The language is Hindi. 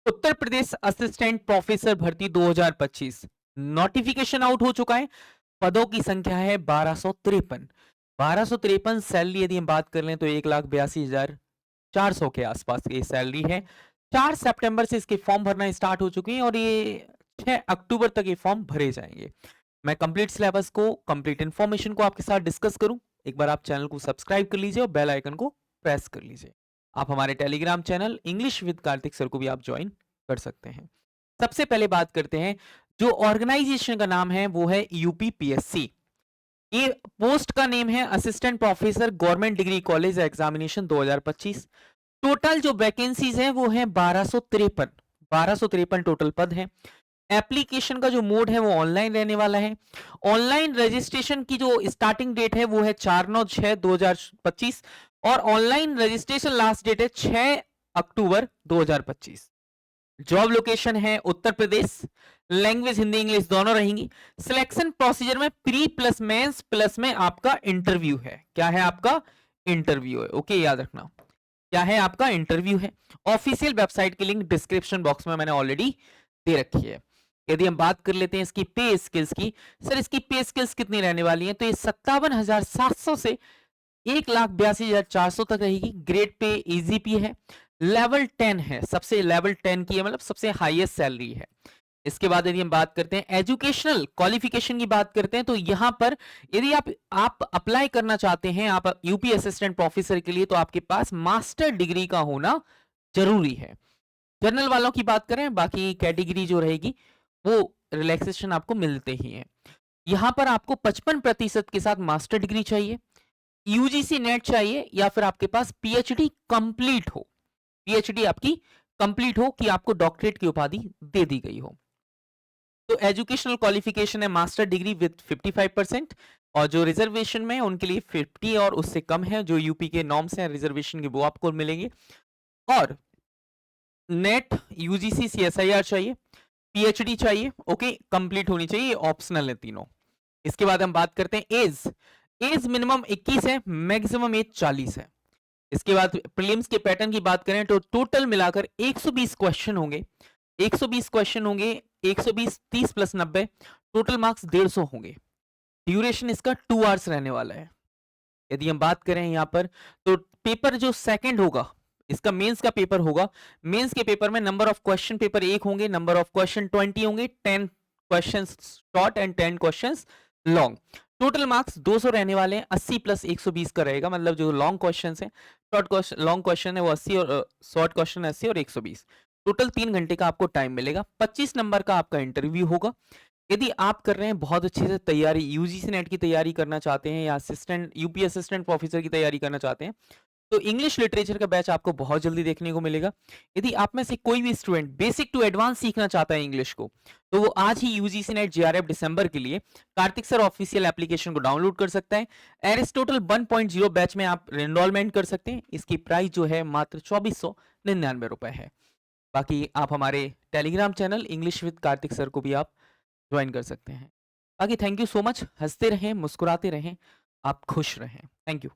उत्तर प्रदेश असिस्टेंट प्रोफेसर भर्ती 2025 नोटिफिकेशन आउट हो चुका है। पदों की संख्या है 1253। 1253 सैलरी यदि हम बात कर लें तो 1,82,400 के आसपास ये सैलरी है। 4 सितंबर से इसके फॉर्म भरना स्टार्ट हो चुके हैं और ये 6 अक्टूबर तक ये फॉर्म भरे जाएंगे। मैं कंप्लीट सिलेबस को, कंप्लीट इन्फॉर्मेशन को आपके साथ डिस्कस करूं, एक बार आप चैनल को सब्सक्राइब कर लीजिए और बेल आइकन को प्रेस कर लीजिए। आप हमारे Telegram channel English with Kartik sir को भी आप ज्वाइन कर सकते हैं। सबसे पहले बात करते हैं, जो ऑर्गेनाइजेशन का नाम है वो है यूपीपीएससी। ये पोस्ट का नेम है assistant professor government degree college examination 2025। Total जो वैकेंसीज है वो है 1253 टोटल पद है। एप्लीकेशन का जो मोड है वो ऑनलाइन रहने वाला है। ऑनलाइन रजिस्ट्रेशन की जो स्टार्टिंग डेट है वो है 4/9/2025 और ऑनलाइन रजिस्ट्रेशन लास्ट डेट है 6 अक्टूबर 2025। जॉब लोकेशन है उत्तर प्रदेश। लैंग्वेज हिंदी इंग्लिश दोनों रहेंगी। सिलेक्शन प्रोसीजर में प्री प्लस मेंस प्लस में आपका इंटरव्यू है। क्या है आपका इंटरव्यू है, ओके याद रखना क्या है आपका इंटरव्यू है। ऑफिशियल वेबसाइट की लिंक डिस्क्रिप्शन बॉक्स में मैंने ऑलरेडी दे रखी है। यदि हम बात कर लेते हैं इसकी पे स्किल्स की, सर इसकी पे स्किल्स कितनी रहने वाली है, तो ये 57,700 से 1,82,400 तक रहेगी। ग्रेड पे इजी पी है। लेवल 10 है, सबसे लेवल 10 की है, मतलब सबसे हाईएस्ट सैलरी है। इसके बाद यदि हम बात करते हैं एजुकेशनल क्वालिफिकेशन की बात करते हैं, तो यहां पर यदि आप अप्लाई करना चाहते हैं आप यूपी असिस्टेंट प्रोफेसर के लिए, तो आपके पास मास्टर डिग्री का होना जरूरी है। जनरल वालों की बात करें, बाकी कैटेगरी जो रहेगी वो रिलैक्सेशन आपको मिलते ही है। यहां पर आपको 55% के साथ मास्टर डिग्री चाहिए, यूजीसी नेट चाहिए, या फिर आपके पास पीएचडी कंप्लीट हो। पीएचडी आपकी कंप्लीट हो कि आपको डॉक्टरेट की उपाधि दे दी गई हो। तो एजुकेशनल क्वालिफिकेशन है मास्टर डिग्री विद 55%। और जो रिजर्वेशन में उनके लिए 50 और उससे कम है, जो यूपी के नॉर्म्स हैं रिजर्वेशन के वो आपको मिलेंगे। और नेट यूजीसी सीएसआईआर चाहिए, पीएचडी चाहिए, ओके कंप्लीट होनी चाहिए, ऑप्शनल है तीनों। इसके बाद हम बात करते हैं एज। एज मिनिमम 21 है, मैक्सिमम एज 40 है। इसके बाद प्रीलिम्स के पैटर्न की बात करें तो टोटल मिलाकर 120 क्वेश्चन होंगे। 120 क्वेश्चन होंगे, 120 30 प्लस 90, टोटल मार्क्स 150 होंगे। ड्यूरेशन इसका 2 आवर्स रहने वाला है। यदि हम बात करें यहाँ पर, तो पेपर जो सेकंड होगा इसका मेंस का पेपर होगा। मेंस के पेपर में नंबर ऑफ क्वेश्चन पेपर 1 होंगे, नंबर ऑफ क्वेश्चन 20 होंगे, 10 questions short and 10 questions long. Total marks 200 रहने वाले हैं, 80 प्लस 120 का रहेगा, मतलब जो लॉन्ग क्वेश्चन है, शॉर्ट क्वेश्चन लॉन्ग क्वेश्चन है वो 80 और शॉर्ट क्वेश्चन 80 और 120। टोटल 3 घंटे का आपको टाइम मिलेगा। 25 नंबर का आपका इंटरव्यू होगा। यदि आप कर रहे हैं बहुत अच्छे से तैयारी, यूजीसी नेट की तैयारी करना चाहते हैं या असिस्टेंट यूपी असिस्टेंट प्रोफेसर की तैयारी करना चाहते हैं, तो इंग्लिश लिटरेचर का बैच आपको बहुत जल्दी देखने को मिलेगा। यदि आप में से कोई भी स्टूडेंट बेसिक टू एडवांस सीखना चाहता है इंग्लिश को, तो वो आज ही यूजीसी नेट जीआरएफ दिसंबर के लिए कार्तिक सर ऑफिशियल एप्लीकेशन को डाउनलोड कर सकता है। एरिस्टोटल 1.0 बैच में आप एनरोलमेंट कर सकते हैं। इसकी प्राइस जो है मात्र 2499 रुपए है। बाकी आप हमारे Telegram channel English with Kartik sir को भी आप ज्वाइन कर सकते हैं। बाकी थैंक यू सो मच। हंसते रहें, मुस्कुराते रहें, आप खुश रहें। Thank you.